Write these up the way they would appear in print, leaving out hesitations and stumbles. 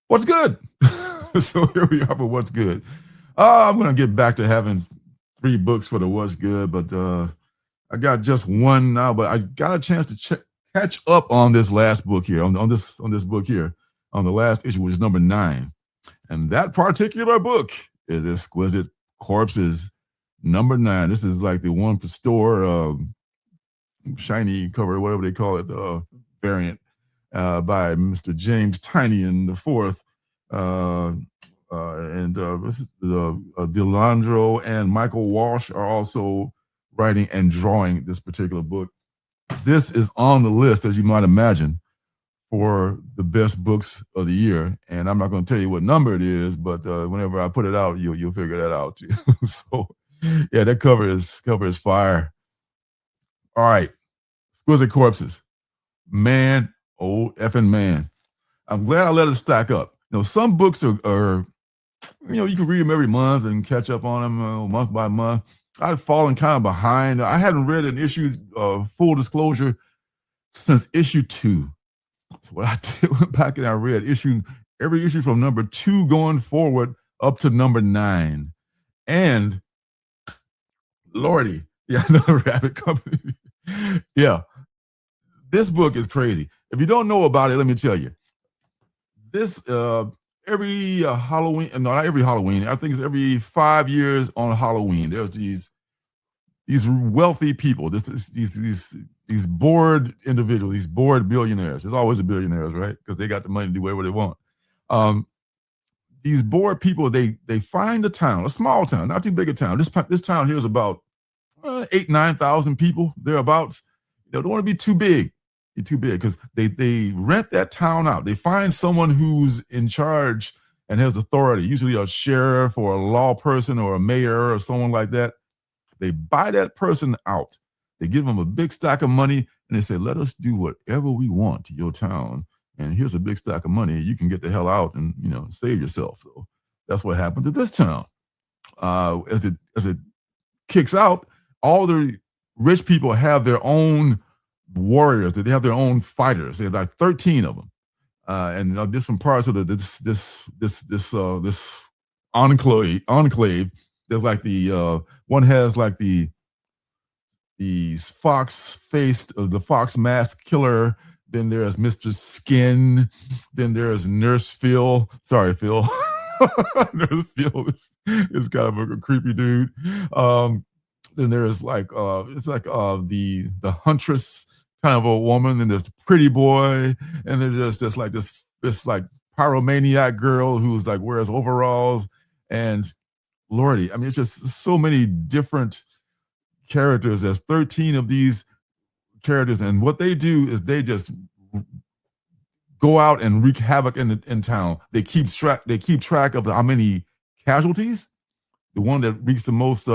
What's good? So here we are for what's good. I'm gonna get back to having 3 books for the what's good, but I got just one now. But I got a chance to catch up on this last book here, on this book here, on the last issue, which is number 9, and that particular book is Exquisite Corpses, number 9. This is like the one for store, shiny cover, whatever they call it, variant, by Mr. James Tynion the fourth, and this is Delandro and Michael Walsh are also writing and drawing this particular book. This is on the list, as you might imagine, for the best books of the year. And I'm not going to tell you what number it is, but whenever I put it out, you'll figure that out too. So, yeah, that cover is fire. All right, Exquisite Corpses, man, oh effing man. I'm glad I let it stack up. Some books are you can read them every month and catch up on them month by month. I've fallen kind of behind. I hadn't read an issue, full disclosure, since issue 2. So what I did, went back and I read every issue from number 2 going forward up to number 9. And Lordy, yeah, another rabbit company. Yeah, this book is crazy. If you don't know about it, let me tell you. This every Halloween, no, not every Halloween. I think it's every 5 years on Halloween. There's these wealthy people, these bored individuals, these bored billionaires. There's always the billionaires, right? Because they got the money to do whatever they want. These bored people, they find a town, a small town, not too big a town. This town here is about 8,000-9,000 people, thereabouts. They don't want to be too big. Because they rent that town out. They find someone who's in charge and has authority, usually a sheriff or a law person or a mayor or someone like that. They buy that person out. They give them a big stack of money and they say, let us do whatever we want to your town. And here's a big stack of money. You can get the hell out and save yourself. So that's what happened to this town. As it kicks out, all the rich people have their own warriors. They have their own fighters. They have like 13 of them, and different parts of this enclave. There's like the one has like the fox-faced, the fox mask killer. Then there's Mr. Skin. Then there's Nurse Phil. Sorry, Phil. Nurse Phil is kind of a creepy dude. Then there's like it's like the huntress kind of a woman, and there's the pretty boy, and there's just like this like pyromaniac girl who's like wears overalls. And Lordy, I mean, it's just so many different characters. There's 13 of these characters, and what they do is they just go out and wreak havoc in town. They keep track of how many casualties. The one that wreaks the most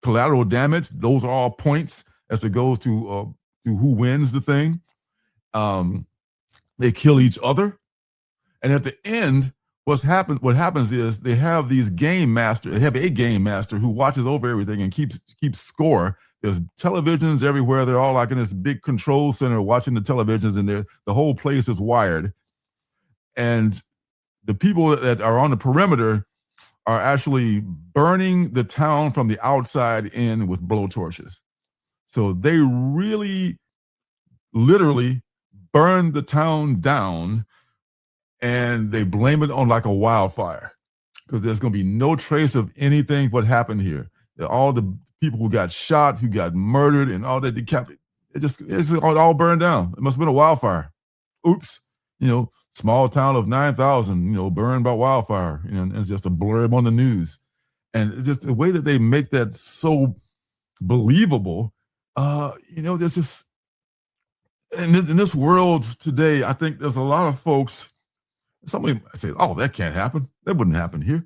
collateral damage, those are all points as it goes to who wins the thing. They kill each other, and at the end, what happens is they have these game master. They have a game master who watches over everything and keeps score. There's televisions everywhere. They're all like in this big control center watching the televisions, and the whole place is wired. And the people that are on the perimeter are actually burning the town from the outside in with blowtorches. So they really, literally burn the town down, and they blame it on like a wildfire because there's going to be no trace of anything what happened here. All the people who got shot, who got murdered, and all that decapitated, it's all burned down. It must have been a wildfire. Oops. Small town of 9,000, burned by wildfire. And it's just a blurb on the news. And just the way that they make that so believable, there's just, in this world today, I think there's a lot of folks, somebody say, oh, that can't happen. That wouldn't happen here.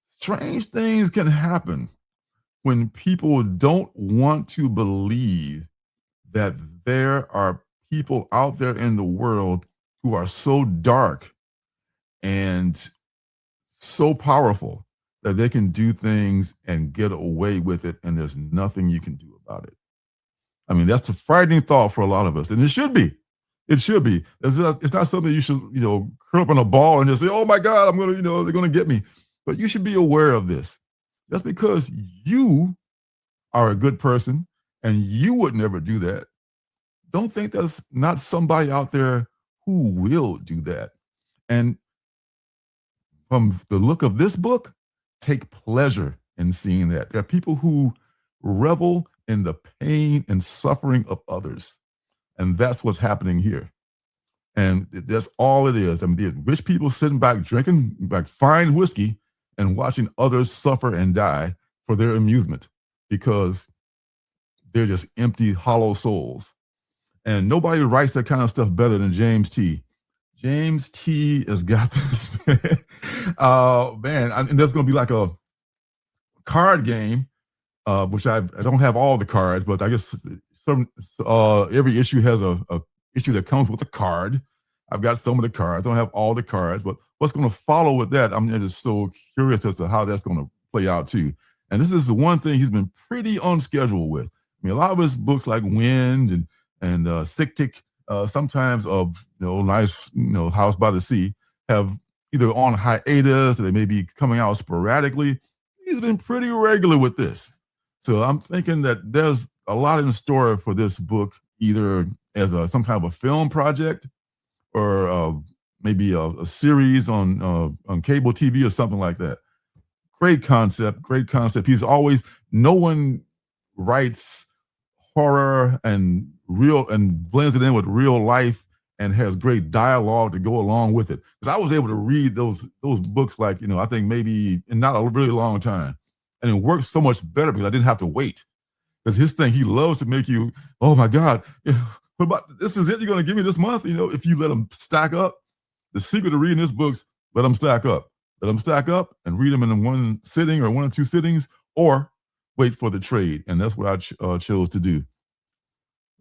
Strange things can happen when people don't want to believe that there are people out there in the world who are so dark and so powerful that they can do things and get away with it, and there's nothing you can do about it. I mean, that's a frightening thought for a lot of us, and it should be. It should be. It's not something you should, curl up on a ball and just say, "Oh my God, I'm gonna, they're gonna get me." But you should be aware of this. Just because you are a good person and you would never do that, don't think there's not somebody out there who will do that. And from the look of this book, take pleasure in seeing that. There are people who revel in the pain and suffering of others. And that's what's happening here. And that's all it is. I mean, rich people sitting back drinking like fine whiskey and watching others suffer and die for their amusement because they're just empty, hollow souls. And nobody writes that kind of stuff better than James T. James T has got this. Man, and there's going to be like a card game, which I don't have all the cards, but I guess every issue has a issue that comes with a card. I've got some of the cards. I don't have all the cards, but what's going to follow with that, I'm just so curious as to how that's going to play out too. And this is the one thing he's been pretty on schedule with. I mean, a lot of his books like Wind and Siktik, sometimes of nice House by the Sea, have either on hiatus or they may be coming out sporadically. He's been pretty regular with this. So I'm thinking that there's a lot in store for this book, either as some kind of a film project or maybe a series on cable TV or something like that. Great concept, great concept. No one writes horror and blends it in with real life and has great dialogue to go along with it. Because I was able to read those books like, I think maybe in not a really long time. And it works so much better because I didn't have to wait. Because his thing, he loves to make you, oh my God, what about this is it you're going to give me this month? If you let them stack up, the secret to reading his books, let them stack up. Let them stack up and read them in one sitting or one or two sittings, or wait for the trade. And that's what I chose to do.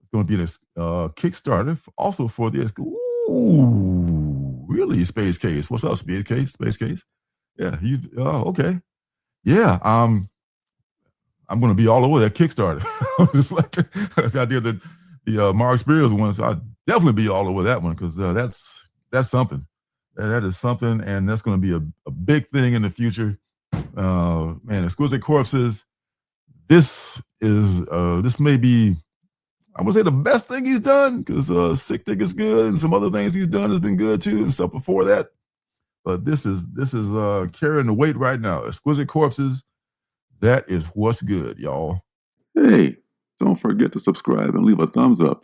It's going to be this Kickstarter also for this. Ooh, really, Space Case. What's up, Space Case? Space Case? Yeah, okay. Yeah, I'm going to be all over that Kickstarter. Just like that's the idea that the Mark Spears one. So I'll definitely be all over that one because that's something. That is something, and that's going to be a big thing in the future. Man, Exquisite Corpses. This may be, I would say, the best thing he's done because Siktik is good, and some other things he's done has been good too, and stuff before that. But this is carrying the weight right now. Exquisite Corpses. That is what's good, y'all. Hey, don't forget to subscribe and leave a thumbs up.